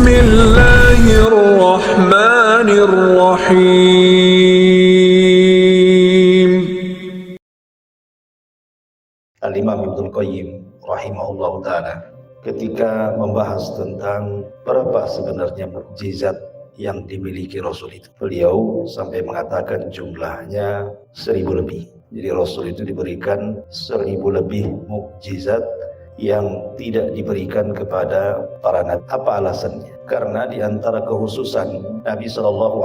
بسم الله الرحمن الرحيم. Al-Imam Ibnul Qayyim rahimahullah ta'ala ketika membahas tentang berapa sebenarnya mukjizat yang dimiliki Rasul itu, beliau sampai mengatakan jumlahnya 1000 lebih. Jadi Rasul itu diberikan 1000 lebih mukjizat yang tidak diberikan kepada para nabi. Apa alasannya? Karena di antara kekhususan Nabi SAW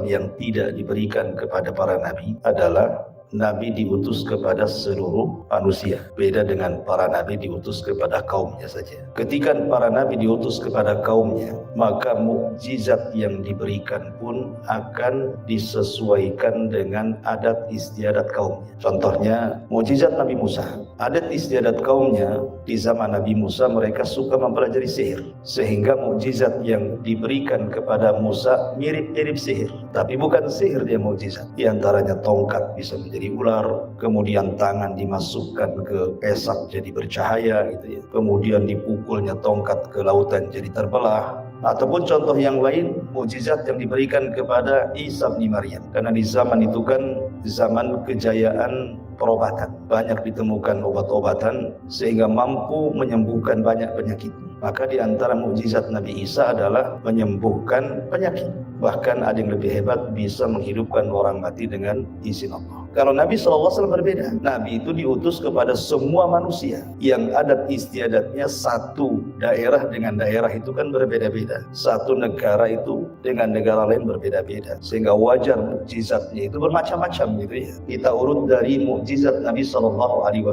yang tidak diberikan kepada para nabi adalah Nabi diutus kepada seluruh manusia. Beda dengan para nabi diutus kepada kaumnya saja. Ketika para nabi diutus kepada kaumnya, maka mukjizat yang diberikan pun akan disesuaikan dengan adat istiadat kaumnya. Contohnya, mukjizat Nabi Musa. Adat istiadat kaumnya di zaman Nabi Musa, mereka suka mempelajari sihir. Sehingga mukjizat yang diberikan kepada Musa mirip-mirip sihir. Tapi bukan sihir dia mukjizat. Di antaranya tongkat bisa menjadi ular, kemudian tangan dimasukkan ke pesak jadi bercahaya gitu ya. Kemudian dipukulnya tongkat ke lautan jadi terbelah. Ataupun contoh yang lain, mukjizat yang diberikan kepada Isa bin Maryam. Karena di zaman itu kan zaman kejayaan perobatan. Banyak ditemukan obat-obatan sehingga mampu menyembuhkan banyak penyakit. Maka di antara mukjizat Nabi Isa adalah menyembuhkan penyakit. Bahkan ada yang lebih hebat, bisa menghidupkan orang mati dengan izin Allah. Kalau Nabi SAW berbeda. Nabi itu diutus kepada semua manusia. Yang adat istiadatnya satu daerah dengan daerah itu kan berbeda-beda. Satu negara itu dengan negara lain berbeda-beda. Sehingga wajar mukjizatnya itu bermacam-macam gitu ya. Kita urut dari mukjizat Nabi SAW,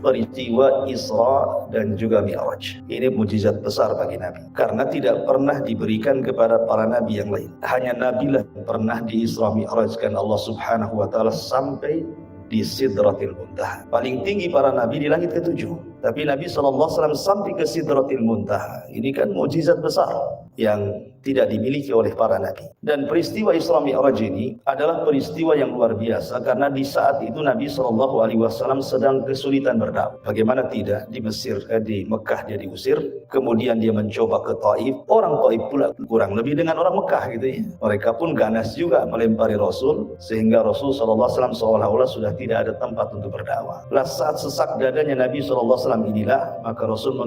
peristiwa Isra dan juga Mi'raj. Ini mukjizat besar bagi Nabi. Karena tidak pernah diberikan kepada para nabi yang lain. Hanya Nabi lah pernah di Isra Mi'rajkan Allah Subhanahu wa taala sampai di Sidratil Muntaha. Paling tinggi para nabi di langit ke-7. Tapi Nabi SAW sampai ke Sidratil Muntaha. Ini kan mukjizat besar yang tidak dimiliki oleh para nabi. Dan peristiwa Isra Mi'raj ini adalah peristiwa yang luar biasa karena di saat itu Nabi SAW sedang kesulitan berdakwah. Bagaimana tidak, di Mesir, di Mekah dia diusir, kemudian dia mencoba ke Taif. Orang Taif pula kurang lebih dengan orang Mekah gitu ya. Mereka pun ganas juga melempari Rasul sehingga Rasul SAW seolah-olah sudah tidak ada tempat untuk berdakwah. Lah saat sesak dadanya Nabi SAW inilah maka Rasul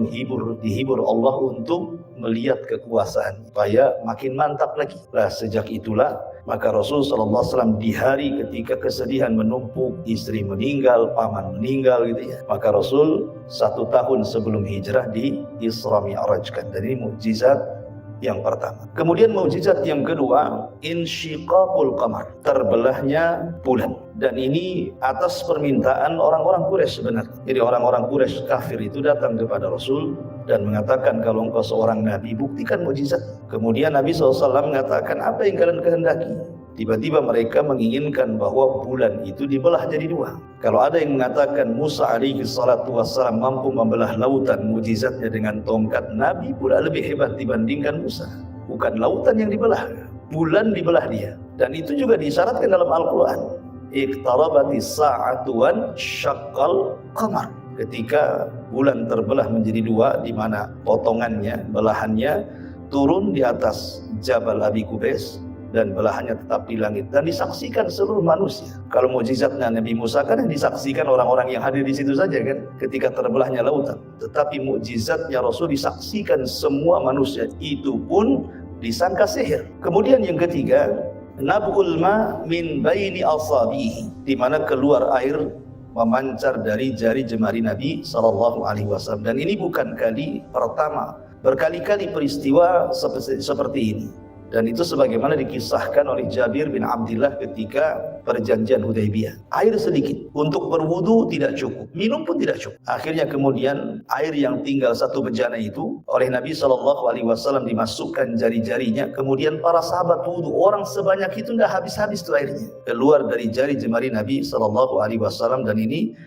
dihibur Allah untuk melihat kekuasaan supaya makin mantap lagi. Lah sejak itulah maka Rasul SAW di hari ketika kesedihan menumpuk, istri meninggal, paman meninggal gitu ya, maka Rasul 1 tahun sebelum hijrah di Isra Mi'rajkan. Dan ini mukjizat yang pertama. Kemudian mukjizat yang kedua, insyiqaqul qamar, terbelahnya bulan. Dan ini atas permintaan orang-orang Quraisy sebenarnya. Jadi orang-orang Quraisy kafir itu datang kepada Rasul dan mengatakan, kalau engkau seorang nabi, buktikan mukjizat. Kemudian Nabi SAW mengatakan, apa yang kalian kehendaki? Tiba-tiba mereka menginginkan bahwa bulan itu dibelah jadi 2. Kalau ada yang mengatakan Musa alaihi salatu wassalam mampu membelah lautan, mukjizatnya dengan tongkat, Nabi pula lebih hebat dibandingkan Musa. Bukan lautan yang dibelah, bulan dibelah dia. Dan itu juga disyaratkan dalam Al-Quran. Iqtarabatis sa'atu wan syaqqal qamar. Ketika bulan terbelah menjadi 2, di mana potongannya, belahannya turun di atas Jabal Abi Qubais dan belahannya tetap di langit dan disaksikan seluruh manusia. Kalau mukjizatnya Nabi Musa kan yang disaksikan orang-orang yang hadir di situ saja kan, ketika terbelahnya lautan. Tetapi mukjizatnya Rasul disaksikan semua manusia, itu pun disangka sihir. Kemudian yang ketiga, nab'ul ma min baini asabihi, di mana keluar air memancar dari jari jemari Nabi SAW. Dan ini bukan kali pertama, berkali-kali peristiwa seperti ini. Dan itu sebagaimana dikisahkan oleh Jabir bin Abdullah ketika perjanjian Hudaybiyah. Air sedikit, untuk berwudu tidak cukup, minum pun tidak cukup. Akhirnya kemudian air yang tinggal 1 bejana itu oleh Nabi SAW dimasukkan jari-jarinya. Kemudian para sahabat wudu, orang sebanyak itu tidak habis-habis itu airnya. Keluar dari jari jemari Nabi SAW, dan ini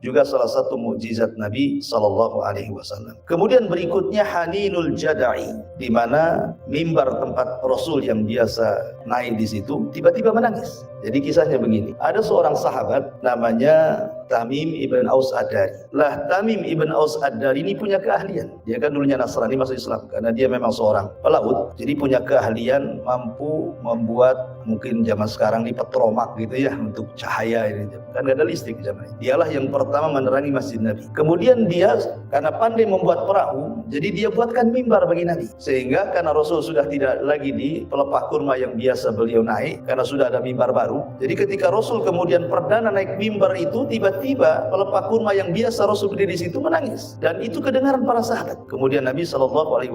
juga salah satu mukjizat Nabi SAW. Kemudian berikutnya Haninul Jada'i, di mana mimbar tempat Rasul yang biasa naik di situ tiba-tiba menangis. Jadi kisahnya begini, ada seorang sahabat namanya Tamim ibn Aus Ad-Dari. Lah Tamim ibn Aus Ad-Dari ini punya keahlian. Dia kan dulunya Nasrani masuk Islam karena dia memang seorang pelaut. Jadi punya keahlian mampu membuat mungkin zaman sekarang di petromak gitu ya untuk cahaya ini. Kan gak ada listrik zaman ini. Dialah yang pertama menerangi Masjid Nabi. Kemudian dia karena pandai membuat perahu, jadi dia buatkan mimbar bagi Nabi. Sehingga karena Rasul sudah tidak lagi di pelepah kurma yang biasa beliau naik karena sudah ada mimbar baru. Jadi ketika Rasul kemudian perdana naik mimbar itu, tiba-tiba pelepah kurma yang biasa Rasul berdiri di situ menangis. Dan itu kedengaran para sahabat. Kemudian Nabi SAW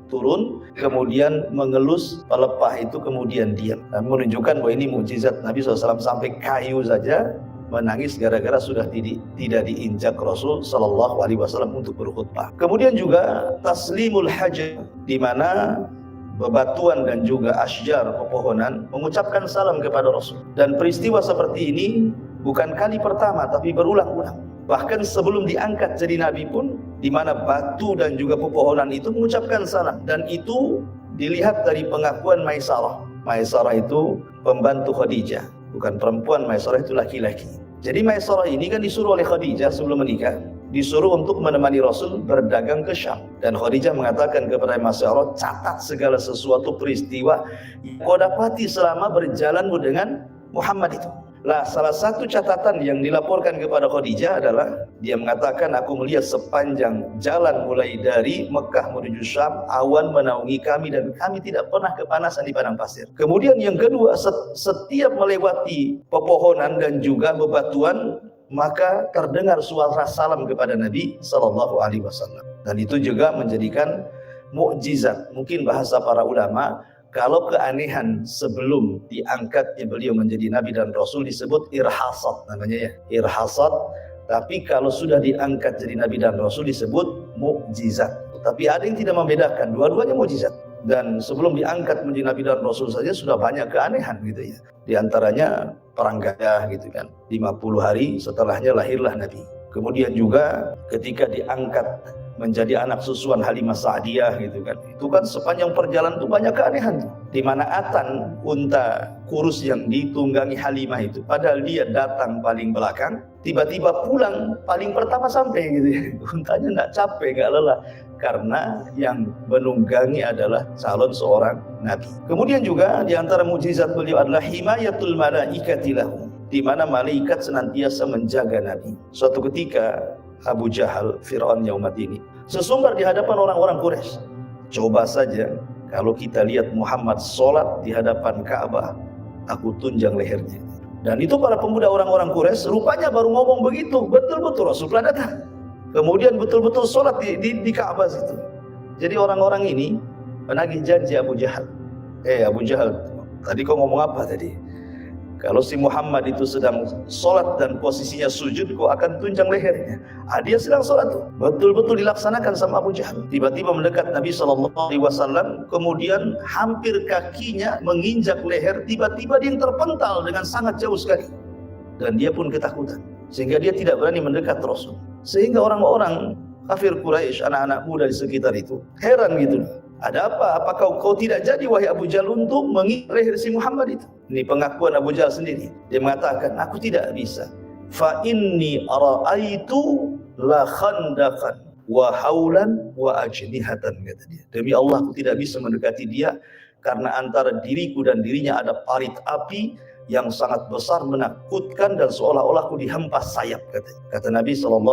turun, kemudian mengelus pelepah itu, kemudian diam. Dan menunjukkan bahwa ini mukjizat Nabi SAW, sampai kayu saja menangis gara-gara sudah tidak diinjak Rasul SAW untuk berkhutbah. Kemudian juga taslimul hajar, di mana bebatuan dan juga asjar, pepohonan, mengucapkan salam kepada Rasul. Dan peristiwa seperti ini bukan kali pertama, tapi berulang-ulang. Bahkan sebelum diangkat jadi Nabi pun, di mana batu dan juga pepohonan itu mengucapkan salam. Dan itu dilihat dari pengakuan Maisarah. Maisarah itu pembantu Khadijah, bukan perempuan. Maisarah itu laki-laki. Jadi Maisarah ini kan disuruh oleh Khadijah sebelum menikah, disuruh untuk menemani Rasul berdagang ke Syam. Dan Khadijah mengatakan kepada Maisarah, catat segala sesuatu peristiwa yang kau dapati selama berjalanmu dengan Muhammad itu. Lah, salah satu catatan yang dilaporkan kepada Khadijah adalah dia mengatakan, aku melihat sepanjang jalan mulai dari Mekah menuju Syam, awan menaungi kami dan kami tidak pernah kepanasan di padang pasir. Kemudian yang kedua, setiap melewati pepohonan dan juga bebatuan, maka terdengar suara salam kepada Nabi SAW. Dan itu juga menjadikan mukjizat. Mungkin bahasa para ulama, kalau keanehan sebelum diangkatnya beliau menjadi Nabi dan Rasul disebut irhasat namanya ya, irhasat. Tapi kalau sudah diangkat jadi Nabi dan Rasul disebut mukjizat. Tapi ada yang tidak membedakan, dua-duanya mukjizat. Dan sebelum diangkat menjadi Nabi dan Rasul saja sudah banyak keanehan gitu ya. Di antaranya perang Gadah gitu kan. 50 hari setelahnya lahirlah Nabi. Kemudian juga ketika diangkat menjadi anak susuan Halimah Sa'diyah gitu kan. Itu kan sepanjang perjalanan itu banyak keanehan tuh. Di mana Atan, unta kurus yang ditunggangi Halimah itu, padahal dia datang paling belakang, tiba-tiba pulang paling pertama sampai gitu ya. Untanya enggak capek, enggak lelah, karena yang menunggangi adalah calon seorang nabi. Kemudian juga di antara mukjizat beliau adalah himayatul malaikati lahu, di mana malaikat senantiasa menjaga Nabi. Suatu ketika Abu Jahal, Fir'aun umat ini, sesumbar di hadapan orang-orang Quraisy. Coba saja kalau kita lihat Muhammad sholat di hadapan Ka'bah, aku tunjang lehernya. Dan itu para pemuda orang-orang Quraisy rupanya baru ngomong begitu, betul-betul Rasulullah datang. Kemudian betul-betul sholat di Ka'bah situ. Jadi orang-orang ini menagih janji Abu Jahal. Abu Jahal, tadi kau ngomong apa tadi? Kalau si Muhammad itu sedang sholat dan posisinya sujud, kau akan tunjang lehernya. Dia sedang sholat tuh, betul-betul dilaksanakan sama Abu Jahal. Tiba-tiba mendekat Nabi SAW, kemudian hampir kakinya menginjak leher. Tiba-tiba dia terpental dengan sangat jauh sekali, dan dia pun ketakutan, sehingga dia tidak berani mendekat Rasul. Sehingga orang-orang kafir Quraisy, anak-anak muda di sekitar itu heran gitu. Ada apa? Apakah kau tidak jadi wahai Abu Jahal untuk menginjak leher si Muhammad itu? Ini pengakuan Abu Jahal sendiri. Dia mengatakan, aku tidak bisa. Fa inni ara'aitu la khandaqan wa haulan wa ajnihatan, kata dia. Demi Allah, aku tidak bisa mendekati dia karena antara diriku dan dirinya ada parit api yang sangat besar, menakutkan, dan seolah-olah aku dihempas sayap, kata Nabi SAW,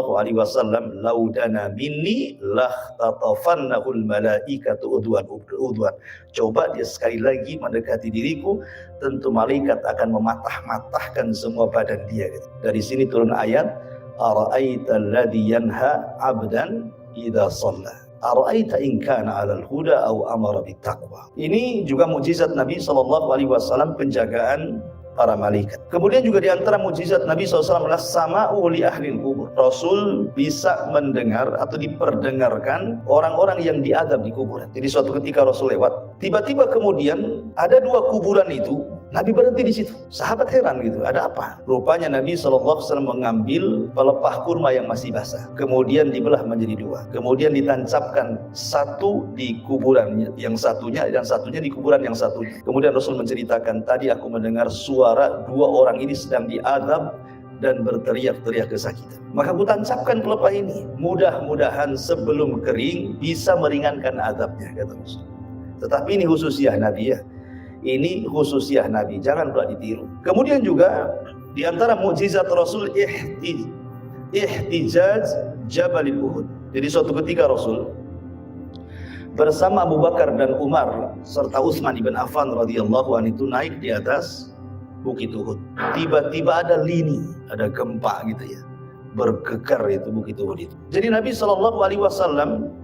laudana minni lahtatafannahul malaikatu udwan. Coba dia sekali lagi mendekati diriku, tentu malaikat akan mematah-matahkan semua badan dia. Dari sini turun ayat, ara'aita alladhi yanha abdan idza shalla, ara'aita in kana 'alal huda aw amara bittaqwa. Ini juga mukjizat Nabi SAW, penjagaan para malaikat. Kemudian juga di antara mukjizat Nabi SAW adalah sama'u li ahlil kubur. Rasul bisa mendengar atau diperdengarkan orang-orang yang diadab di kuburan. Jadi suatu ketika Rasul lewat, tiba-tiba kemudian ada dua kuburan itu, Nabi berhenti di situ. Sahabat heran gitu, ada apa? Rupanya Nabi SAW mengambil pelepah kurma yang masih basah, kemudian dibelah menjadi dua, kemudian ditancapkan satu di kuburan yang satunya dan satunya di kuburan yang satunya. Kemudian Rasul menceritakan, tadi aku mendengar suara dua orang ini sedang diadab dan berteriak-teriak kesakitan. Maka aku tancapkan pelepah ini, mudah-mudahan sebelum kering bisa meringankan azabnya, kata Rasul. Tetapi ini khususiah Nabi ya. Ini khususiah Nabi, jangan pula ditiru. Kemudian juga di antara mukjizat Rasul ihtijaj Jabal Uhud. Jadi suatu ketika Rasul bersama Abu Bakar dan Umar serta Utsman ibn Affan radhiyallahu anhu itu naik di atas Bukit Uhud. Tiba-tiba ada lini, ada gempa gitu ya. Bergegar itu Bukit Uhud itu. Jadi Nabi SAW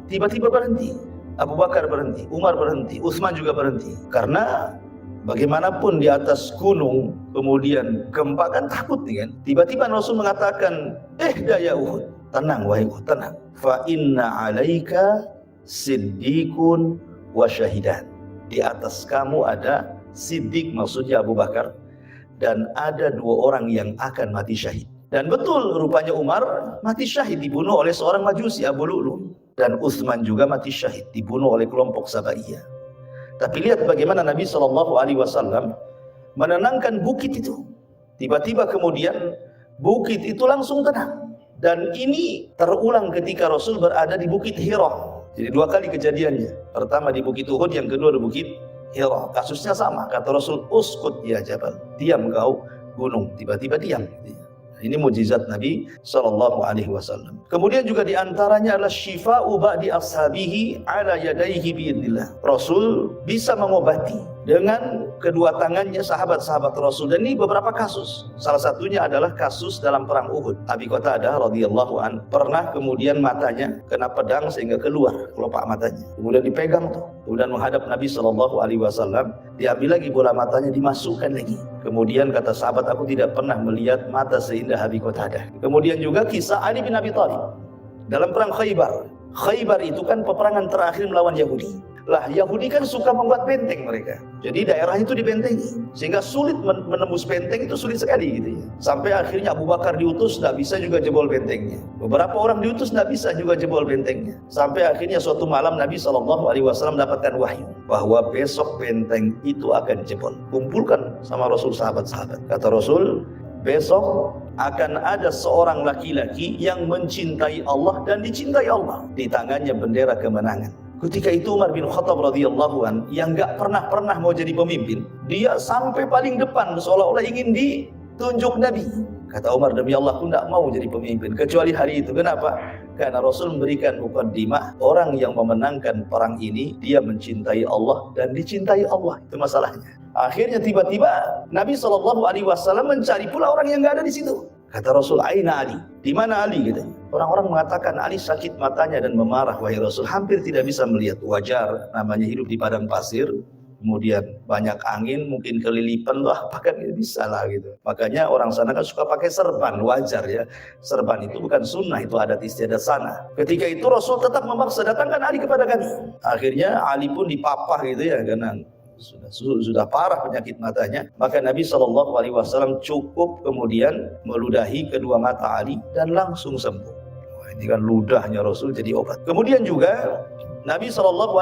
tiba-tiba berhenti. Abu Bakar berhenti, Umar berhenti, Utsman juga berhenti. Karena bagaimanapun di atas gunung kemudian gempa kan takut nih kan. Tiba-tiba Rasul mengatakan, ya Uhud, tenang wahai Uhud, tenang. Fa inna 'alaika siddiqun wa syahidan. Di atas kamu ada siddiq, maksudnya Abu Bakar, dan ada 2 orang yang akan mati syahid. Dan betul rupanya Umar mati syahid, dibunuh oleh seorang Majusi, Abu Lu'lu. Dan Utsman juga mati syahid, dibunuh oleh kelompok Sabaiyah. Tapi lihat bagaimana Nabi SAW menenangkan bukit itu. Tiba-tiba kemudian bukit itu langsung tenang. Dan ini terulang ketika Rasul berada di Bukit Hira. Jadi 2 kali kejadiannya. Pertama di Bukit Uhud, yang kedua di Bukit Hira. Kasusnya sama. Kata Rasul, uskut ya Jabal, diam kau gunung. Tiba-tiba diam. Ini mukjizat Nabi SAW. Kemudian juga diantaranya adalah syifa'u ba'di ashabihi ala yadaihi biidnillah. Rasul bisa mengobati dengan kedua tangannya sahabat-sahabat Rasul. Dan ini beberapa kasus. Salah satunya adalah kasus dalam perang Uhud. Abi Qatadah radhiyallahu an pernah kemudian matanya kena pedang sehingga keluar kelopak matanya. Kemudian dipegang tuh. Kemudian menghadap Nabi SAW. Diambil lagi bola matanya, dimasukkan lagi. Kemudian kata sahabat, aku tidak pernah melihat mata seindah Abi Qatadah. Kemudian juga kisah Ali bin Abi Thalib dalam perang Khaybar. Khaybar itu kan peperangan terakhir melawan Yahudi. Lah Yahudi kan suka membuat benteng mereka. Jadi daerah itu dibentengi. Sehingga sulit menembus benteng, itu sulit sekali gitu ya. Sampai akhirnya Abu Bakar diutus, tidak bisa juga jebol bentengnya. Beberapa orang diutus, tidak bisa juga jebol bentengnya. Sampai akhirnya suatu malam Nabi SAW mendapatkan wahyu bahwa besok benteng itu akan jebol. Kumpulkan sama Rasul sahabat-sahabat. Kata Rasul, besok akan ada seorang laki-laki yang mencintai Allah dan dicintai Allah. Di tangannya bendera kemenangan. Ketika itu Umar bin Khattab radhiyallahu an yang gak pernah mau jadi pemimpin, dia sampai paling depan seolah-olah ingin ditunjuk Nabi. Kata Umar, demi Allah aku tidak mau jadi pemimpin kecuali hari itu. Kenapa? Karena Rasul memberikan mukaddimah, orang yang memenangkan perang ini dia mencintai Allah dan dicintai Allah. Itu masalahnya. Akhirnya tiba-tiba Nabi SAW mencari pula orang yang gak ada di situ. Kata Rasul, aina Ali? Di mana Ali? Gitu. Orang-orang mengatakan Ali sakit matanya dan memarah, wahai Rasul, hampir tidak bisa melihat. Wajar, namanya hidup di padang pasir, kemudian banyak angin, mungkin kelilipan lah, bahkan bisa lah gitu. Makanya orang sana kan suka pakai serban, wajar ya. Serban itu bukan sunnah, itu adat istiadat sana. Ketika itu Rasul tetap memaksa, datangkan Ali kepada kami. Akhirnya Ali pun dipapah gitu ya, karena sudah parah penyakit matanya. Maka Nabi SAW cukup kemudian meludahi kedua mata Ali dan langsung sembuh. Wah, ini kan ludahnya Rasul jadi obat. Kemudian juga Nabi SAW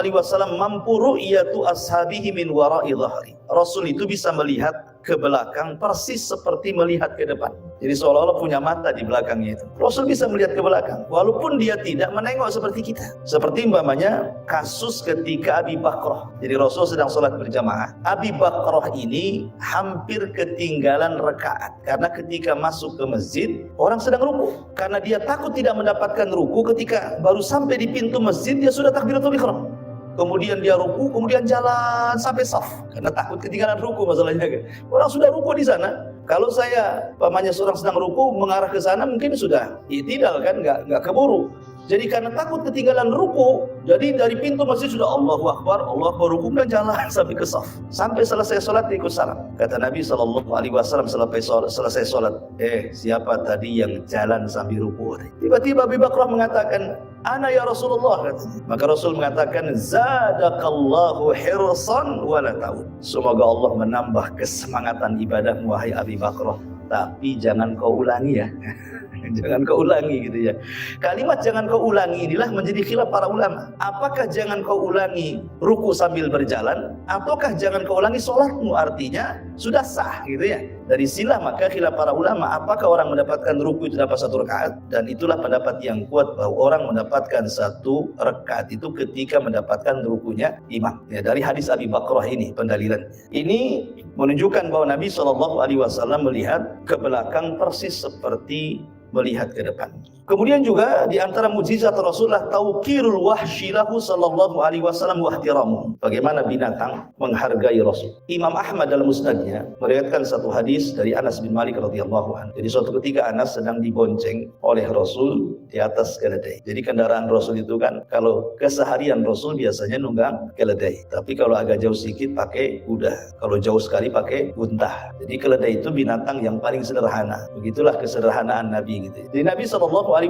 mampu ru'yatu ashabihi min wara'i dhahri. Rasul itu bisa melihat ke belakang persis seperti melihat ke depan. Jadi seolah-olah punya mata di belakangnya itu. Rasul bisa melihat ke belakang walaupun dia tidak menengok seperti kita. Seperti umpamanya kasus ketika Abi Bakrah. Jadi Rasul sedang sholat berjamaah. Abi Bakrah ini hampir ketinggalan rakaat karena ketika masuk ke masjid orang sedang ruku. Karena dia takut tidak mendapatkan ruku, ketika baru sampai di pintu masjid dia sudah takbiratul ihram. Kemudian dia ruku, kemudian jalan sampai saf karena takut ketinggalan ruku masalahnya kan. Orang sudah ruku di sana. Kalau saya pamannya seorang sedang ruku mengarah ke sana mungkin sudah i'tidal kan, nggak keburu. Jadi karena takut ketinggalan ruku, jadi dari pintu masjid sudah Allahu Akbar, ruku dan jalan sampai ke saf. Sampai selesai sholat ikut salam. Kata Nabi SAW selesai sholat, siapa tadi yang jalan sambil ruku? Tiba-tiba Abi Bakrah mengatakan, ana ya Rasulullah, katanya. Maka Rasul mengatakan, zadakallahu hirsan wa la ta'ud. Semoga Allah menambah kesemangatan ibadahmu wahai Abi Bakrah, tapi jangan kau ulangi ya. Jangan kau ulangi gitu ya. Kalimat jangan kau ulangi inilah menjadi khilaf para ulama. Apakah jangan kau ulangi ruku sambil berjalan, ataukah jangan kau ulangi sholatmu, artinya sudah sah gitu ya. dari silah maka khilaf para ulama apakah orang mendapatkan ruku itu dapat 1 rakaat, dan itulah pendapat yang kuat bahwa orang mendapatkan 1 rakaat itu ketika mendapatkan rukunya imam. Ya, dari hadis Abi Bakrah ini pendalilan. Ini menunjukkan bahwa Nabi SAW melihat ke belakang persis seperti melihat ke depan. Kemudian juga di antara mukjizat Rasulullah tauqirul wahsyi lahu sallallahu alaihi wasallam wa ihtiramu. Bagaimana binatang menghargai Rasul. Imam Ahmad dalam musnadnya meriwayatkan satu hadis dari Anas bin Malik radhiyallahu anhu. Jadi suatu ketika Anas sedang dibonceng oleh Rasul di atas keledai. Jadi kendaraan Rasul itu kan kalau keseharian Rasul biasanya nunggang keledai. Tapi kalau agak jauh sedikit pakai kuda. Kalau jauh sekali pakai unta. Jadi keledai itu binatang yang paling sederhana. Begitulah kesederhanaan Nabi gitu. Jadi Nabi SAW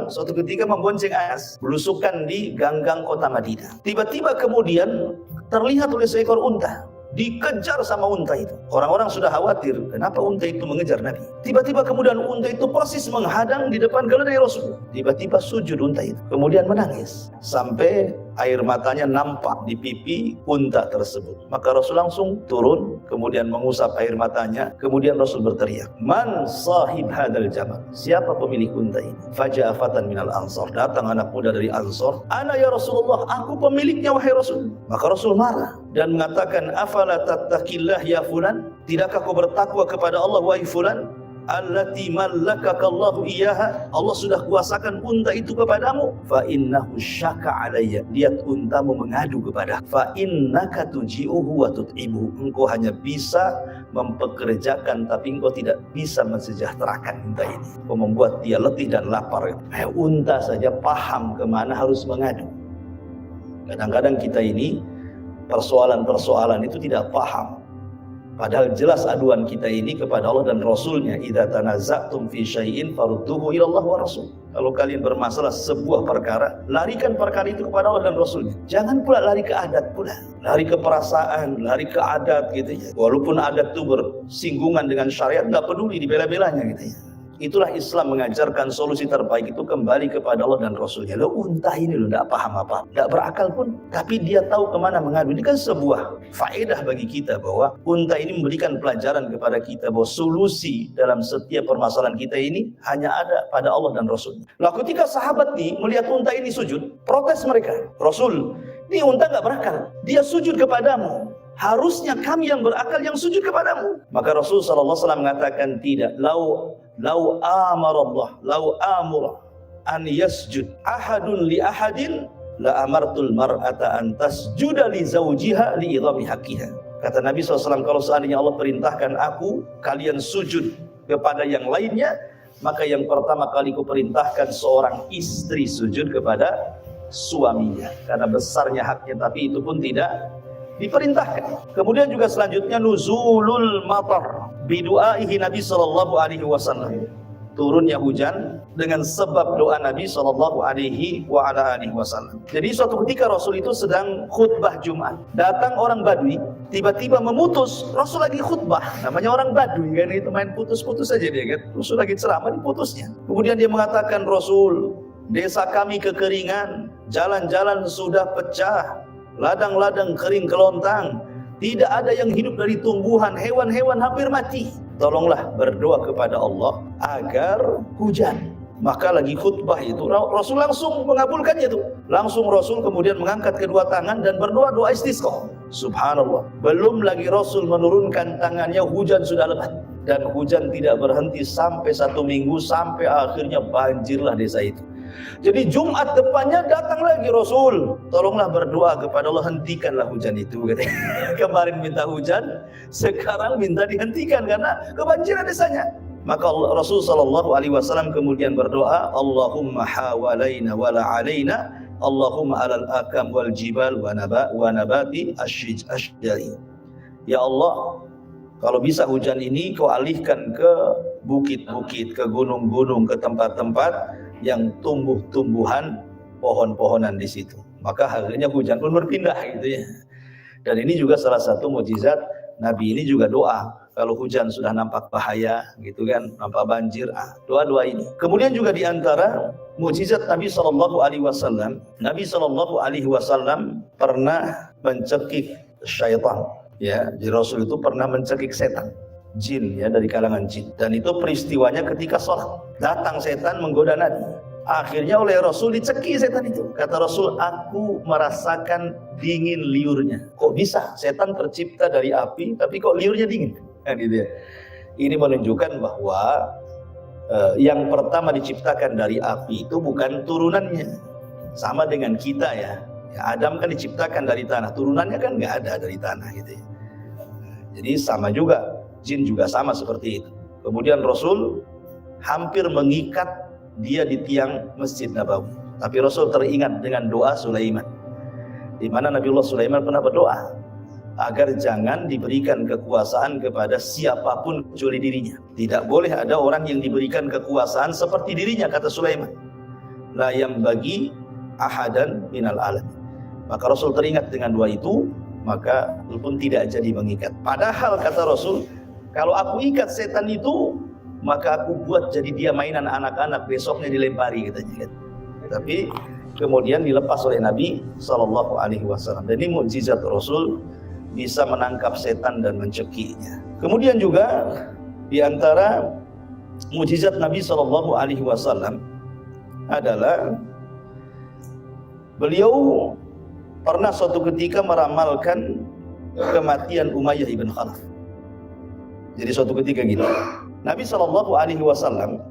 suatu ketika membonceng Anas belusukan di ganggang kota Madinah. Tiba-tiba kemudian terlihat oleh seekor unta. Dikejar sama unta itu. Orang-orang sudah khawatir, kenapa unta itu mengejar Nabi? Tiba-tiba kemudian unta itu persis menghadang di depan keledai Rasul. Tiba-tiba sujud unta itu. Kemudian menangis. Sampai air matanya nampak di pipi unta tersebut. Maka Rasul langsung turun, kemudian mengusap air matanya. Kemudian Rasul berteriak, "Man sahib hadal jamal?" Siapa pemilik unta ini? Faja'a fatan minal ansar. Datang anak muda dari Ansar. "Ana ya Rasulullah, aku pemiliknya wahai Rasul." Maka Rasul marah dan mengatakan, "Afala tattaqillah ya fulan? Tidakkah kau bertakwa kepada Allah wahai fulan? Allati mallakakallahu iyyaha, Allah sudah kuasakan unta itu kepadamu. Fa innahu syaka alayya, dia untamu mengadu kepada. Fa innaka tuji'uhu wa tut'ibuhu, engkau hanya bisa mempekerjakan tapi engkau tidak bisa mensejahterakan unta ini. Engkau membuat dia letih dan lapar. Unta saja paham kemana harus mengadu. Kadang-kadang kita ini persoalan-persoalan itu tidak paham. Padahal jelas aduan kita ini kepada Allah dan Rasulnya. Idza tanaza'tum fi syai'in farudduhu ila Allah wa Rasul. Kalau kalian bermasalah sebuah perkara, larikan perkara itu kepada Allah dan Rasulnya. Jangan pula lari ke adat pula. Lari ke perasaan, lari ke adat gitu ya. Walaupun adat itu bersinggungan dengan syariat, enggak peduli dibela-belanya gitu ya. Itulah Islam mengajarkan solusi terbaik itu kembali kepada Allah dan Rasulnya. Lo unta ini lo tidak paham apa, tidak berakal pun, tapi dia tahu kemana mengadu. Ini kan sebuah faedah bagi kita bahwa unta ini memberikan pelajaran kepada kita bahwa solusi dalam setiap permasalahan kita ini hanya ada pada Allah dan Rasulnya. Nah, ketika sahabat nih melihat unta ini sujud, protes mereka. Rasul, ini unta nggak berakal, dia sujud kepadamu. Harusnya kami yang berakal yang sujud kepadamu. Maka Rasul SAW mengatakan tidak. Lau amur an yasjud ahadun li ahadin la amartul mar'ata an tasjuda li zawjiha li idhami haqqiha. Kata Nabi SAW, kalau seandainya Allah perintahkan aku kalian sujud kepada yang lainnya, maka yang pertama kali ku perintahkan seorang istri sujud kepada suaminya karena besarnya haknya, tapi itu pun tidak diperintahkan. Kemudian juga selanjutnya nuzulul matar bidu'aihi Nabi sallallahu alaihi wasallam. Turunnya hujan dengan sebab doa Nabi sallallahu alaihi wasallam. Jadi suatu ketika Rasul itu sedang khutbah Jumat. Datang orang Badui, tiba-tiba memutus. Rasul lagi khutbah. Namanya orang Badui kan, itu main putus-putus saja dia kan. Rasul lagi ceramah diputusnya. Kemudian dia mengatakan, "Rasul, desa kami kekeringan, jalan-jalan sudah pecah, ladang-ladang kering kelontang, tidak ada yang hidup dari tumbuhan, hewan-hewan hampir mati. Tolonglah berdoa kepada Allah agar hujan." Maka lagi khutbah itu Rasul langsung mengabulkannya itu. Langsung Rasul kemudian mengangkat kedua tangan dan berdoa doa istisqa. Subhanallah. Belum lagi Rasul menurunkan tangannya, hujan sudah lebat. Dan hujan tidak berhenti sampai 1 minggu, sampai akhirnya banjirlah desa itu. Jadi Jumat depannya datang lagi Rasul, tolonglah berdoa kepada Allah, hentikanlah hujan itu. Kemarin minta hujan, sekarang minta dihentikan karena kebanjiran desanya. Maka Rasul sallallahu alaihi wasallam kemudian berdoa, Allahumma hawalaina wala alaina, Allahumma alal akam wal jibal wa nabati asyjari. Ya Allah, kalau bisa hujan ini kau alihkan ke bukit-bukit, ke gunung-gunung, ke tempat-tempat yang tumbuh-tumbuhan, pohon-pohonan di situ. Maka akhirnya hujan pun berpindah gitu ya. Dan ini juga salah satu mukjizat Nabi ini juga doa. Kalau hujan sudah nampak bahaya gitu kan, nampak banjir, doa-doa ini. Kemudian juga di antara mukjizat Nabi sallallahu alaihi wasallam, Nabi sallallahu alaihi wasallam pernah mencekik syaitan. Ya, jadi Rasul itu pernah mencekik setan. jin ya, dari kalangan jin. Dan itu peristiwanya ketika sholat. Datang setan menggoda Nabi. Akhirnya oleh Rasul diceki setan itu. Kata Rasul, aku merasakan dingin liurnya. Kok bisa? Setan tercipta dari api, tapi kok liurnya dingin? Gitu ya. Ini menunjukkan bahwa yang pertama diciptakan dari api itu bukan turunannya. Sama dengan kita ya. Adam kan diciptakan dari tanah, turunannya kan nggak ada dari tanah gitu ya. Jadi sama juga, jin juga sama seperti itu. Kemudian Rasul hampir mengikat dia di tiang Masjid Nabawi. Tapi Rasul teringat dengan doa Sulaiman, di mana Nabiullah Sulaiman pernah berdoa agar jangan diberikan kekuasaan kepada siapapun kecuali dirinya. Tidak boleh ada orang yang diberikan kekuasaan seperti dirinya, kata Sulaiman. La yang bagi ahadan minal alamin. Maka Rasul teringat dengan doa itu, maka pun tidak jadi mengikat. Padahal kata Rasul, kalau aku ikat setan itu, maka aku buat jadi dia mainan anak-anak, besoknya dilempari katanya. Tapi kemudian dilepas oleh Nabi SAW. Dan ini mukjizat Rasul, bisa menangkap setan dan mencekinya. Kemudian juga di antara mukjizat Nabi SAW adalah beliau pernah suatu ketika meramalkan kematian Umayyah ibn Khalaf. Jadi suatu ketika gitu, Nabi SAW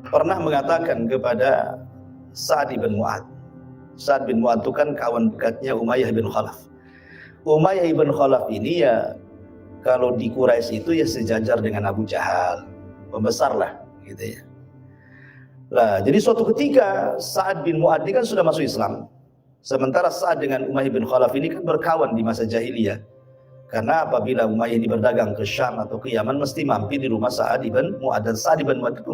pernah mengatakan kepada Sa'ad bin Mu'ad. Sa'ad bin Mu'ad itu kan kawan dekatnya Umayyah bin Khalaf. Umayyah ibn Khalaf ini ya, kalau di Quraisy itu ya sejajar dengan Abu Jahal, pembesar lah gitu ya. Lah, jadi suatu ketika Sa'ad bin Mu'ad ini kan sudah masuk Islam. Sementara Sa'ad dengan Umayyah bin Khalaf ini kan berkawan di masa jahiliyah. Karena apabila Umayyah ini berdagang ke Syam atau ke Yaman, mesti mampir di rumah Sa'ad bin Mu'ad. Dan Sa'ad bin Mu'ad itu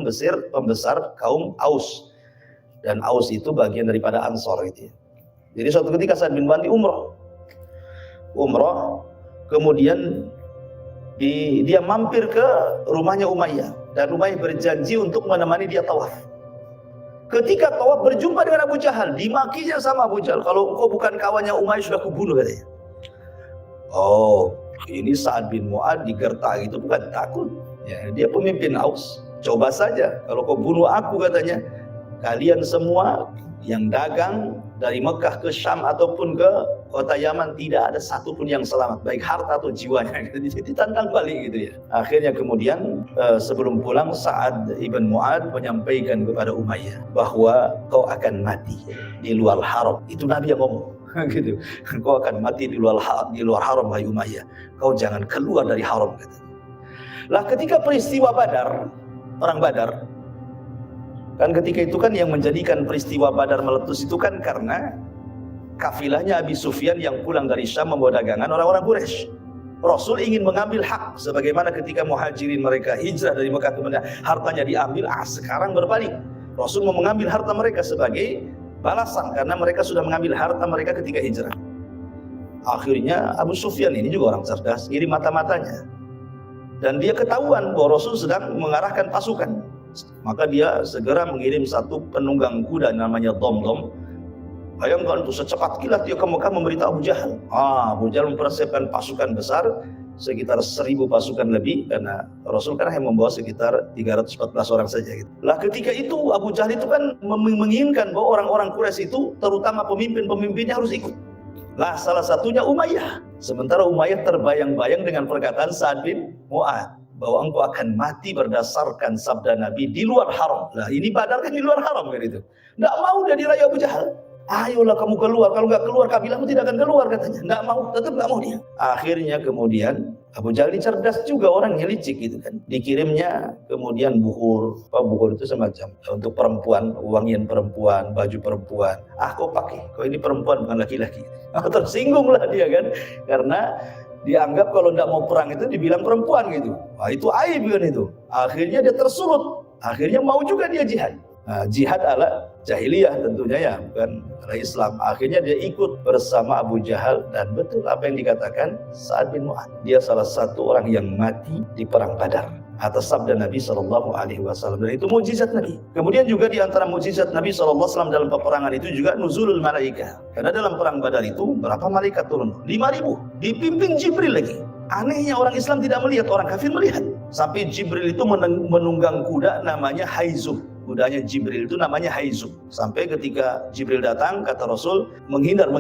pembesar kaum Aus. Dan Aus itu bagian daripada Ansor gitu ya. Jadi suatu ketika Sa'ad bin Mu'ad umroh, kemudian dia mampir ke rumahnya Umayyah. Dan Umayyah berjanji untuk menemani dia tawaf. Ketika tawaf berjumpa dengan Abu Jahal, dimakinya sama Abu Jahal, kalau engkau bukan kawannya Umayyah sudah kubunuh katanya. Oh, ini Sa'ad bin Mu'ad digertak itu bukan takut. Ya, dia pemimpin Aus. Coba saja, kalau kau bunuh aku katanya, kalian semua yang dagang dari Mekah ke Syam ataupun ke kota Yaman tidak ada satupun yang selamat, baik harta atau jiwanya. Ditantang balik gitu ya. Akhirnya kemudian sebelum pulang Sa'ad ibn Mu'ad menyampaikan kepada Umayyah bahwa kau akan mati di luar haram. Itu Nabi yang ngomong gitu. Kau akan mati di luar haram, wahai Umayyah. Kau jangan keluar dari haram katanya. Lah ketika peristiwa Badar, perang Badar, kan ketika itu kan yang menjadikan peristiwa Badar meletus itu kan karena kafilahnya Abi Sufyan yang pulang dari Syam membawa dagangan orang-orang Quraisy. Rasul ingin mengambil hak sebagaimana ketika Muhajirin mereka hijrah dari Mekah ke Madinah, hartanya diambil. Sekarang berbalik. Rasul mau mengambil harta mereka sebagai balasan karena mereka sudah mengambil harta mereka ketika hijrah. Akhirnya Abu Sufyan ini juga orang cerdas, iri mata-matanya. Dan dia ketahuan bahwa Rasul sedang mengarahkan pasukan. Maka dia segera mengirim satu penunggang kuda namanya Domdom. Bayangkan itu secepat kilat dia ke Mekah memberitahu Abu Jahal. Abu Jahal mempersiapkan pasukan besar sekitar 1000 pasukan lebih, karena Rasul kan hanya membawa sekitar 314 orang saja gitu. Lah ketika itu Abu Jahal itu kan menginginkan bahwa orang-orang Quraisy itu terutama pemimpin-pemimpinnya harus ikut. Lah salah satunya Umayyah. Sementara Umayyah terbayang-bayang dengan perkataan Sa'ad bin Mu'ad bahwa engkau akan mati berdasarkan sabda Nabi di luar haram. Lah ini Badar kan di luar haram kan itu. Nggak mau dia dirayu Abu Jahal. Ayolah kamu keluar, kalau nggak keluar kabilahmu tidak akan keluar katanya. Nggak mau, tetap nggak mau dia. Akhirnya kemudian Abu Jahal cerdas juga, orang yang licik gitu kan. Dikirimnya kemudian buhur itu semacam untuk perempuan, wangian perempuan, baju perempuan. Kau pakai, kau ini perempuan bukan laki-laki. Tersinggunglah dia kan, karena dianggap kalau tidak mau perang itu dibilang perempuan gitu. Itu aib kan itu. Akhirnya dia tersulut. Akhirnya mau juga dia jihad. Jihad ala jahiliyah tentunya ya, bukan ala Islam. Akhirnya dia ikut bersama Abu Jahal, dan betul apa yang dikatakan Sa'ad bin Mu'ad. Dia salah satu orang yang mati di perang Badar atas sabda Nabi SAW. Dan itu mukjizat Nabi. Kemudian juga di antara mukjizat Nabi SAW dalam peperangan itu juga nuzulul malaika. Karena dalam perang Badar itu berapa malaikat turun? 5.000. Dipimpin Jibril lagi. Anehnya orang Islam tidak melihat, orang kafir melihat. Sampai Jibril itu menunggang kuda namanya Haizum. Kudanya Jibril itu namanya Haizum. Sampai ketika Jibril datang, kata Rasul, menghindar.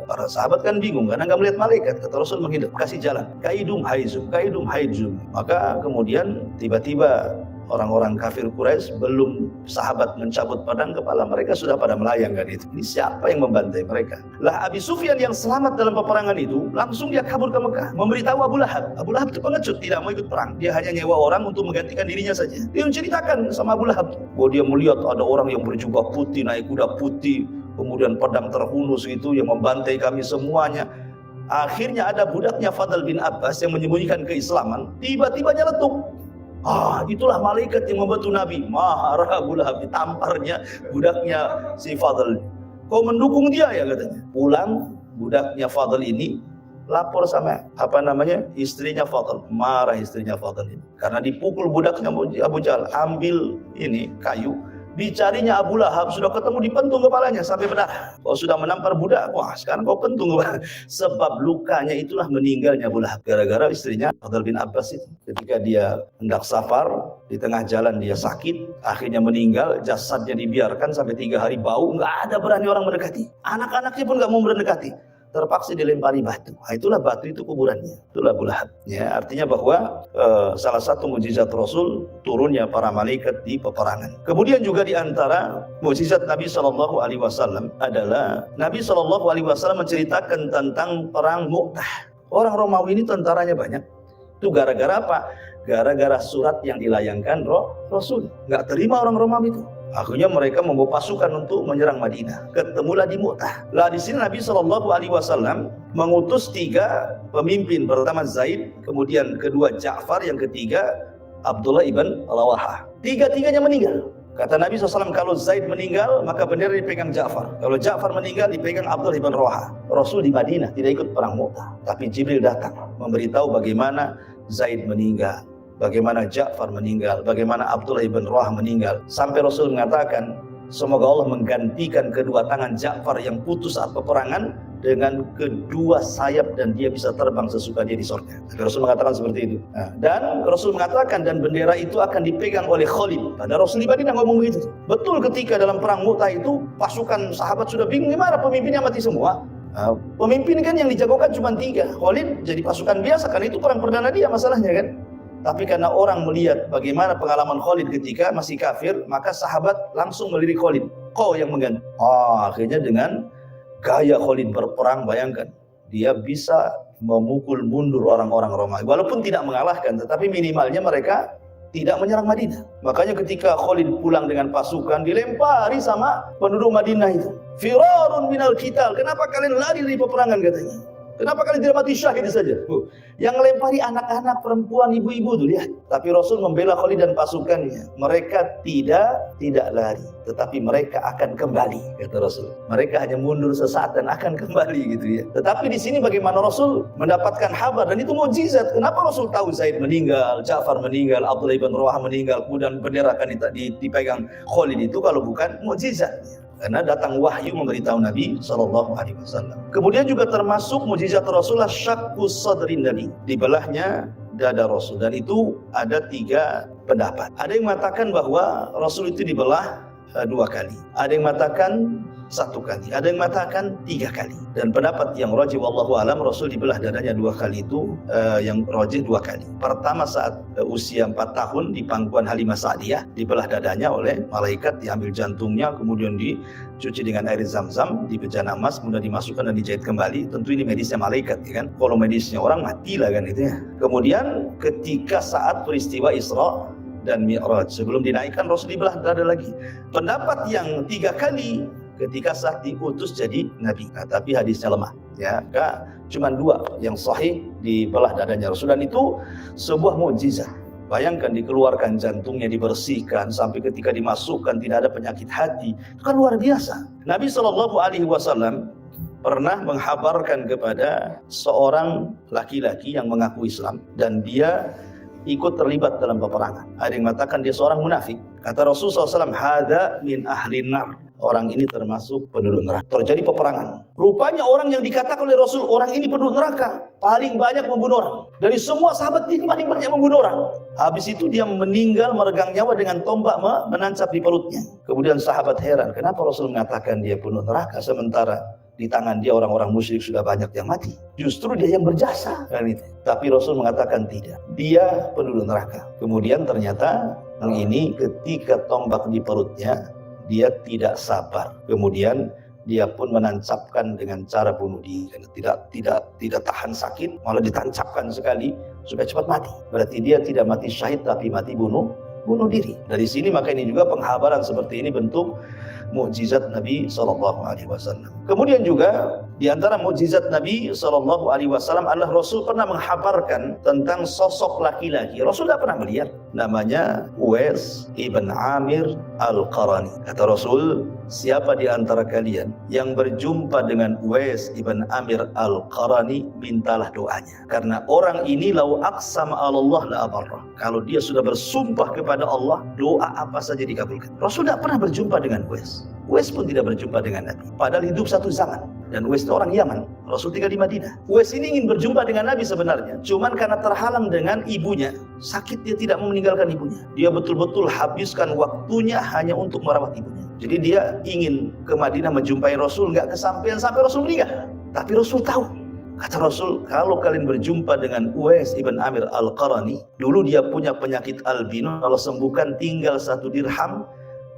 Para sahabat kan bingung karena nggak melihat malaikat. Kata Rasul menghindar, kasih jalan. Kaidum Haizum. Maka kemudian tiba-tiba orang-orang kafir Quraisy, belum sahabat mencabut pedang, kepala mereka sudah pada melayang kan itu. Ini siapa yang membantai mereka? Lah Abi Sufyan yang selamat dalam peperangan itu, langsung dia kabur ke Mekah, memberitahu Abu Lahab. Abu Lahab itu pengecut, tidak mau ikut perang. Dia hanya nyewa orang untuk menggantikan dirinya saja. Dia menceritakan sama Abu Lahab bahwa dia melihat ada orang yang berjubah putih, naik kuda putih, kemudian pedang terhunus itu yang membantai kami semuanya. Akhirnya ada budaknya Fadl bin Abbas yang menyembunyikan keislaman, tiba-tiba nyeletuk. Itulah malaikat yang membantu Nabi. Marah Abu Lahab, ditamparnya budaknya si Fadl. Kau mendukung dia ya katanya. Pulang budaknya Fadl ini lapor sama istrinya Fadl. Marah istrinya Fadl ini karena dipukul budaknya Abu Jahal. Ambil ini kayu, dicarinya Abu Lahab, sudah ketemu, dipentung kepalanya sampai berdarah. Kau sudah menampar budak, wah sekarang kau pentung kepala. Sebab lukanya itulah meninggalnya Abu Lahab, gara-gara istrinya Fadl bin Abbas itu. Ketika dia hendak safar, di tengah jalan dia sakit, akhirnya meninggal, jasadnya dibiarkan sampai 3 hari bau, nggak ada berani orang mendekati. Anak-anaknya pun nggak mau mendekati. Terpaksa dilempari batu. Itulah batu itu kuburannya. Itulah Abu Lahab. Ya, artinya bahwa salah satu mukjizat Rasul turunnya para malaikat di peperangan. Kemudian juga di antara mukjizat Nabi SAW adalah Nabi SAW menceritakan tentang perang Mu'tah. Orang Romawi ini tentaranya banyak. Itu gara-gara apa? Gara-gara surat yang dilayangkan Rasul. Nggak terima orang Romawi itu. Akhirnya mereka membawa pasukan untuk menyerang Madinah. Ketemulah di Mu'tah. Lah di sini Nabi SAW mengutus 3 pemimpin. Pertama Zaid, kemudian kedua Ja'far, yang ketiga Abdullah ibn Rawahah. 3-tiganya meninggal. Kata Nabi SAW, kalau Zaid meninggal maka bendera dipegang Ja'far. Kalau Ja'far meninggal dipegang Abdullah ibn Rawahah. Rasul di Madinah tidak ikut perang Mu'tah. Tapi Jibril datang memberitahu bagaimana Zaid meninggal, bagaimana Ja'far meninggal, bagaimana Abdullah ibn Rawahah meninggal. Sampai Rasul mengatakan, semoga Allah menggantikan kedua tangan Ja'far yang putus saat peperangan dengan kedua sayap dan dia bisa terbang sesuka dia di surga. Rasul mengatakan seperti itu. Dan Rasul mengatakan, dan bendera itu akan dipegang oleh Khalid. Pada Rasul di Madinah ngomong begitu. Betul, ketika dalam perang Mu'tah itu pasukan sahabat sudah bingung, gimana pemimpinnya mati semua. Pemimpin kan yang dijagokan cuma 3. Khalid jadi pasukan biasa, karena itu perang perdana dia masalahnya kan. Tapi karena orang melihat bagaimana pengalaman Khalid ketika masih kafir, maka sahabat langsung melirik Khalid. Kau yang mengganti. Akhirnya dengan gaya Khalid berperang, bayangkan, dia bisa memukul mundur orang-orang Romawi. Walaupun tidak mengalahkan, tetapi minimalnya mereka tidak menyerang Madinah. Makanya ketika Khalid pulang dengan pasukan, dilempari sama penduduk Madinah itu. Firarun minal qital. Kenapa kalian lari dari peperangan katanya? Kenapa kalian tidak mati syahid saja? Yang lempari anak-anak, perempuan, ibu-ibu tuh, lihat. Tapi Rasul membela Khalid dan pasukannya. Mereka tidak lari, tetapi mereka akan kembali, kata Rasul. Mereka hanya mundur sesaat dan akan kembali gitu ya. Tetapi di sini bagaimana Rasul mendapatkan kabar, dan itu mukjizat. Kenapa Rasul tahu Zaid meninggal, Ja'far meninggal, Abdullah ibn Rawahah meninggal, kemudian bendera akan dipegang Khalid itu kalau bukan mukjizat? Karena datang wahyu memberitahu Nabi SAW. Kemudian juga termasuk mukjizat Rasulullah syakkus sadrin Nabi, dibelahnya dada Rasul. Dan itu ada 3 pendapat. Ada yang mengatakan bahwa Rasul itu dibelah 2 kali. Ada yang mengatakan 1 kali. Ada yang mengatakan 3 kali. Dan pendapat yang rajih wallahu alam, Rasul dibelah dadanya 2 kali itu yang rajih 2 kali. Pertama saat usia 4 tahun di pangkuan Halimah Sa'diyah, dibelah dadanya oleh malaikat, diambil jantungnya, kemudian dicuci dengan air zam-zam, dibejana emas, kemudian dimasukkan dan dijahit kembali. Tentu ini medisnya malaikat ya kan. Kalau medisnya orang matilah kan itu ya. Kemudian ketika saat peristiwa Isra dan Mi'raj, sebelum dinaikkan Rasul dibelah dada lagi. Pendapat yang 3 kali ketika saat diutus jadi Nabi. Tapi hadisnya lemah ya. Cuma 2 yang sahih dibelah dadanya Rasul, dan itu sebuah mukjizat. Bayangkan, dikeluarkan jantungnya, dibersihkan, sampai ketika dimasukkan tidak ada penyakit hati. Itu kan luar biasa. Nabi SAW pernah menghabarkan kepada seorang laki-laki yang mengaku Islam, dan dia ikut terlibat dalam peperangan. Ada yang mengatakan dia seorang munafik. Kata Rasulullah SAW, hada min ahlin nar. Orang ini termasuk penduduk neraka. Terjadi peperangan. Rupanya orang yang dikatakan oleh Rasul, orang ini penduduk neraka, paling banyak membunuh orang. Dari semua sahabat dia paling banyak membunuh orang. Habis itu dia meninggal meregang nyawa dengan tombak menancap di perutnya. Kemudian sahabat heran, kenapa Rasul mengatakan dia penduduk neraka sementara di tangan dia orang-orang musyrik sudah banyak yang mati. Justru dia yang berjasa kan itu. Tapi Rasul mengatakan tidak. Dia penduduk neraka. Kemudian ternyata yang ini ketika tombak di perutnya, dia tidak sabar. Kemudian dia pun menancapkan dengan cara bunuh diri. Tidak tahan sakit, malah ditancapkan sekali supaya cepat mati. Berarti dia tidak mati syahid tapi mati bunuh diri. Dari sini maka ini juga penghabaran seperti ini bentuk mukjizat Nabi SAW. Kemudian juga di antara mukjizat Nabi SAW adalah Rasul pernah menghabarkan tentang sosok laki-laki. Rasul tidak pernah melihat, namanya Uwais ibn Amir al-Qarani. Kata Rasul, siapa di antara kalian yang berjumpa dengan Uwais ibn Amir al-Qarani, mintalah doanya. Karena orang ini lau aqsama 'ala Allah la abarrah. Kalau dia sudah bersumpah kepada Allah, doa apa saja dikabulkan. Rasul tidak pernah berjumpa dengan Uwais. Uwais pun tidak berjumpa dengan Nabi. Padahal hidup satu zaman. Dan Uwais itu orang Yaman. Rasul tinggal di Madinah. Uwais ini ingin berjumpa dengan Nabi sebenarnya. Cuman karena terhalang dengan ibunya. Sakit, dia tidak mau meninggalkan ibunya. Dia betul-betul habiskan waktunya hanya untuk merawat ibunya. Jadi dia ingin ke Madinah menjumpai Rasul. Nggak kesampaian sampai Rasul meninggal. Tapi Rasul tahu. Kata Rasul, kalau kalian berjumpa dengan Uwais ibn Amir al-Qarani, dulu dia punya penyakit albino, kalau sembuhkan tinggal 1 dirham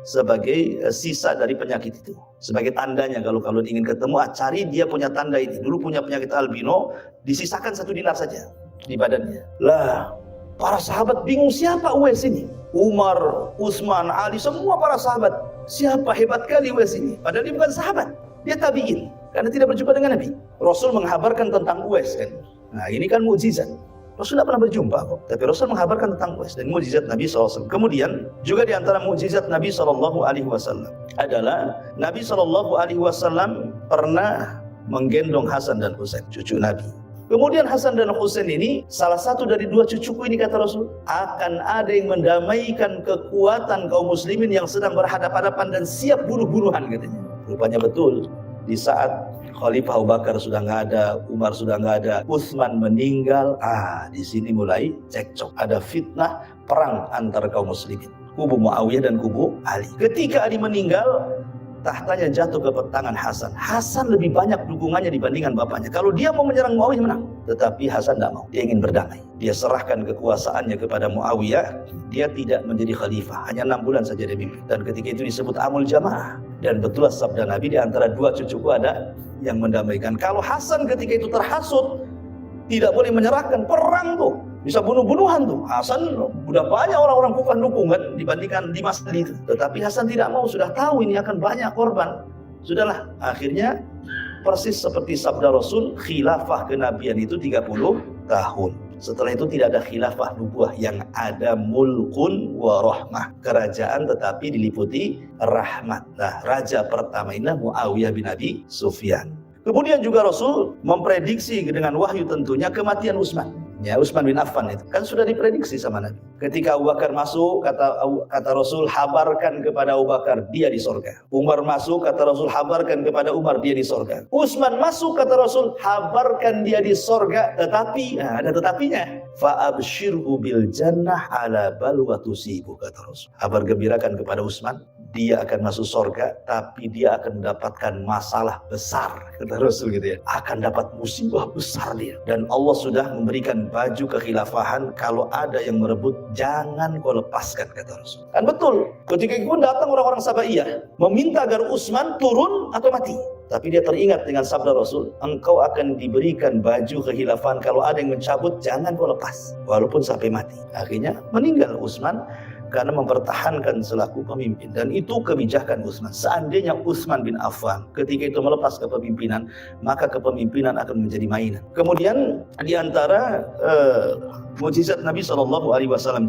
sebagai sisa dari penyakit itu. Sebagai tandanya kalau ingin ketemu, cari dia punya tanda ini. Dulu punya penyakit albino, disisakan 1 dinar saja di badannya. Lah, para sahabat bingung siapa Uwais ini? Umar, Utsman, Ali, semua para sahabat. Siapa hebat kali Uwais ini? Padahal dia bukan sahabat. Dia tabi'in. Karena tidak berjumpa dengan Nabi. Rasul menghabarkan tentang Uwais kan. Nah ini kan mukjizat. Rasul tidak pernah berjumpa kok. Tapi Rasul menghabarkan tentang Uwais dan mukjizat Nabi SAW. Kemudian juga di antara mukjizat Nabi SAW adalah Nabi SAW pernah menggendong Hasan dan Husain, cucu Nabi. Kemudian Hasan dan Husain ini salah satu dari 2 cucuku ini, kata Rasul, akan ada yang mendamaikan kekuatan kaum muslimin yang sedang berhadapan-hadapan dan siap bunuh-bunuhan katanya. Rupanya betul. Di saat Khalifah Abu Bakar sudah nggak ada, Umar sudah nggak ada, Utsman meninggal. Di sini mulai cekcok. Ada fitnah perang antara kaum muslimin. Kubu Muawiyah dan kubu Ali. Ketika Ali meninggal, tahtanya jatuh ke tangan Hasan. Hasan lebih banyak dukungannya dibandingkan bapaknya. Kalau dia mau menyerang Muawiyah menang. Tetapi Hasan tidak mau. Dia ingin berdamai. Dia serahkan kekuasaannya kepada Muawiyah. Dia tidak menjadi khalifah. Hanya 6 bulan saja dia mimpin. Dan ketika itu disebut Amul Jamaah. Dan betul sabda Nabi, di antara 2 cucuku ada yang mendamaikan. Kalau Hasan ketika itu terhasut, tidak boleh menyerahkan, perang tuh. Bisa bunuh-bunuhan tuh. Hasan udah banyak orang-orang Kufah dukungan dibandingkan di masa itu. Tetapi Hasan tidak mau, sudah tahu ini akan banyak korban. Sudahlah, akhirnya persis seperti sabda Rasul, khilafah kenabian itu 30 tahun. Setelah itu tidak ada khilafah nubuah, yang ada mulkun wa rahmah. Kerajaan tetapi diliputi rahmat. Nah, raja pertama ini Muawiyah bin Abi Sufyan. Kemudian juga Rasul memprediksi dengan wahyu tentunya kematian Utsman. Ya, Utsman bin Affan itu kan sudah diprediksi sama Nabi. Ketika Abu Bakar masuk, kata Rasul, habarkan kepada Abu Bakar, dia di sorga. Umar masuk, kata Rasul, habarkan kepada Umar, dia di sorga. Utsman masuk, kata Rasul, habarkan dia di sorga. Tetapi, ada tetapinya. Fa'abshirhu bil jannah ala balwa tusibu, kata Rasul. Habar gembirakan kepada Utsman, dia akan masuk sorga, tapi dia akan mendapatkan masalah besar, kata Rasul gitu ya. Akan dapat musibah besar dia. Dan Allah sudah memberikan baju kekhilafahan, kalau ada yang merebut, jangan kau lepaskan, kata Rasul. Dan betul, ketika itu datang orang-orang Sabaiyah, meminta agar Utsman turun atau mati. Tapi dia teringat dengan sabda Rasul, engkau akan diberikan baju kekhilafahan, kalau ada yang mencabut, jangan kau lepas, walaupun sampai mati. Akhirnya meninggal Utsman, karena mempertahankan selaku pemimpin. Dan itu kebijakan Utsman. Seandainya Utsman bin Affan ketika itu melepas kepemimpinan, maka kepemimpinan akan menjadi mainan. Kemudian di antara mukjizat Nabi SAW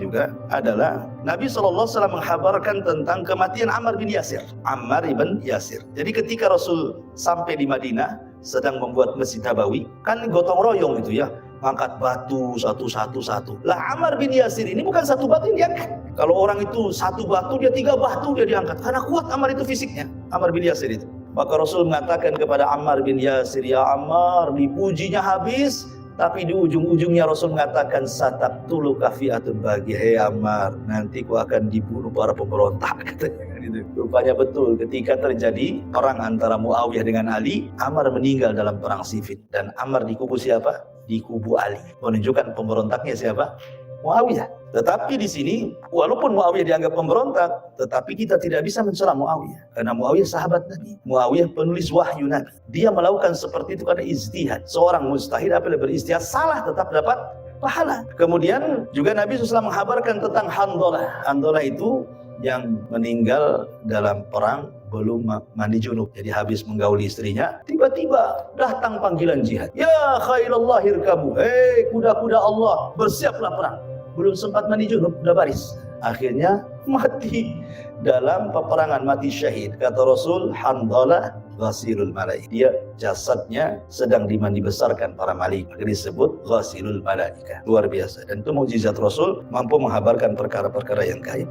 juga adalah Nabi SAW menghabarkan tentang kematian Ammar bin Yasir. Ammar ibn Yasir. Jadi ketika Rasul sampai di Madinah sedang membuat Masjid Nabawi, kan gotong royong itu ya. ngangkat batu satu. Lah Ammar bin Yasir ini bukan satu batu yang diangkat. Kalau orang itu satu batu, dia 3 batu dia diangkat. Karena kuat Ammar itu fisiknya, Ammar bin Yasir itu. Maka Rasul mengatakan kepada Ammar bin Yasir, ya Ammar, dipujinya habis, tapi di ujung-ujungnya Rasul mengatakan sataqtulu kafiatun bagi, hei Ammar, nanti ku akan dibunuh para pemberontak, katanya. Rupanya betul, ketika terjadi perang antara Muawiyah dengan Ali, Ammar meninggal dalam perang Siffin, dan Ammar di kubu siapa? Di kubu Ali, menunjukkan pemberontaknya siapa? Muawiyah. Tetapi di sini, walaupun Muawiyah dianggap pemberontak, tetapi kita tidak bisa mencela Muawiyah, karena Muawiyah sahabat Nabi. Muawiyah penulis wahyu Nabi. Dia melakukan seperti itu karena ijtihad. Seorang mujtahid apabila berijtihad salah tetap dapat pahala. Kemudian juga Nabi SAW menghabarkan tentang Handalah. Handalah itu yang meninggal dalam perang belum mandi junub. Jadi habis menggauli istrinya, tiba-tiba datang panggilan jihad. Ya khailallah irkabu, hei kuda-kuda Allah, bersiaplah perang. Belum sempat mandi junub, udah baris. Akhirnya mati dalam peperangan, mati syahid. Kata Rasul, Handalah ghasilul malaik. Dia jasadnya sedang dimandi besarkan para malaikat. Disebut ghasilul malaikah. Luar biasa. Dan itu mukjizat Rasul, mampu menghabarkan perkara-perkara yang gaib.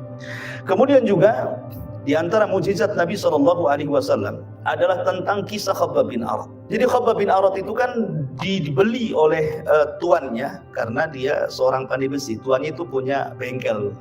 Kemudian juga di antara mukjizat Nabi SAW adalah tentang kisah Khabbab bin Arat. Jadi Khabbab bin Arat itu kan dibeli oleh tuannya karena dia seorang pandai besi. Tuannya itu punya bengkel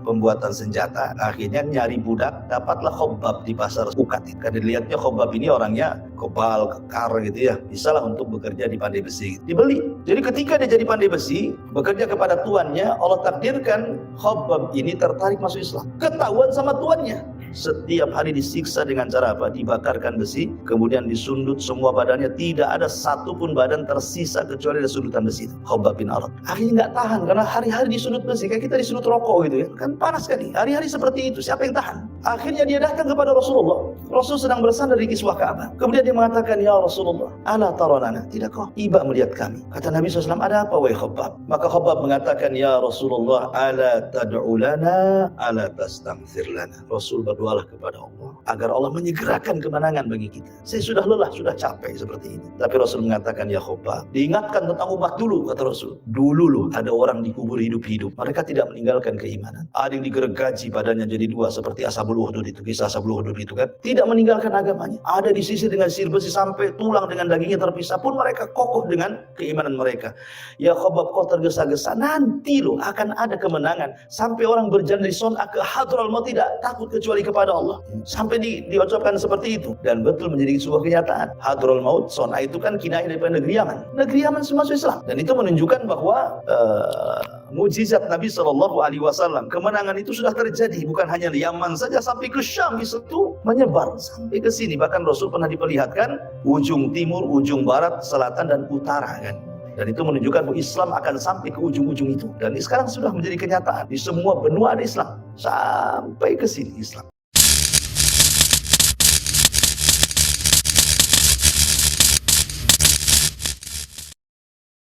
pembuatan senjata. Akhirnya nyari budak, dapatlah Khabbab di pasar Ukat. Karena dilihatnya Khabbab ini orangnya kebal, kekar gitu ya, bisalah untuk bekerja di pandai besi. Dibeli. Jadi ketika dia jadi pandai besi, bekerja kepada tuannya, Allah takdirkan Khabbab ini tertarik masuk Islam. Ketahuan sama tuannya. Setiap hari disiksa dengan cara apa? Dibakarkan besi, kemudian disundut semua badannya, tidak ada satupun badan tersisa kecuali ada sundutan besi. Khabbab bin Arat akhirnya nggak tahan karena hari-hari disundut besi, kayak kita disundut rokok gitu ya, kan panas sekali. Hari-hari seperti itu, siapa yang tahan? Akhirnya dia datang kepada Rasulullah. Rasul sedang bersandar di kiswah Ka'bah. Kemudian dia mengatakan, ya Rasulullah, ala taranana, tidak kau iba melihat kami? Kata Nabi SAW, ada apa wahai Khabbab? Maka Khabbab mengatakan, ya Rasulullah, ala tad'u lana, ala tastamthir lana. Rasul berdoalah kepada Allah agar Allah menyegerakan kemenangan bagi kita. Saya sudah lelah, sudah capek seperti ini. Tapi Rasul mengatakan, ya Khabbab, diingatkan tentang umat dulu, kata Rasul. Dulu loh ada orang dikubur hidup-hidup, mereka tidak meninggalkan keimanan. Ada yang digergaji badannya jadi 2 seperti Ashabul Ukhdud itu, kisah Ashabul Ukhdud itu kan, tidak meninggalkan agamanya. Ada disisir dengan sisir besi sampai tulang dengan dagingnya terpisah, pun mereka kokoh dengan keimanan mereka. Ya Khabbab, kau tergesa-gesa, nanti loh akan ada kemenangan. Sampai orang berjalan dari Son'a ke Hadral Maut tidak takut kecuali kepada Allah. Sampai diucapkan seperti itu, dan betul menjadi sebuah kenyataan. Hadral Maut, Son'a itu kan kinayah daripada negeri Yaman. Negeri Yaman semua Islam, dan itu menunjukkan bahwa mukjizat Nabi SAW. Kemenangan itu sudah terjadi, bukan hanya di Yaman saja, sampai ke Syam itu menyebar sampai ke sini. Bahkan Rasul pernah diperlihatkan ujung timur, ujung barat, selatan dan utara kan. Dan itu menunjukkan bahwa Islam akan sampai ke ujung-ujung itu. Dan ini sekarang sudah menjadi kenyataan. Di semua benua ada Islam. Sampai ke sini Islam.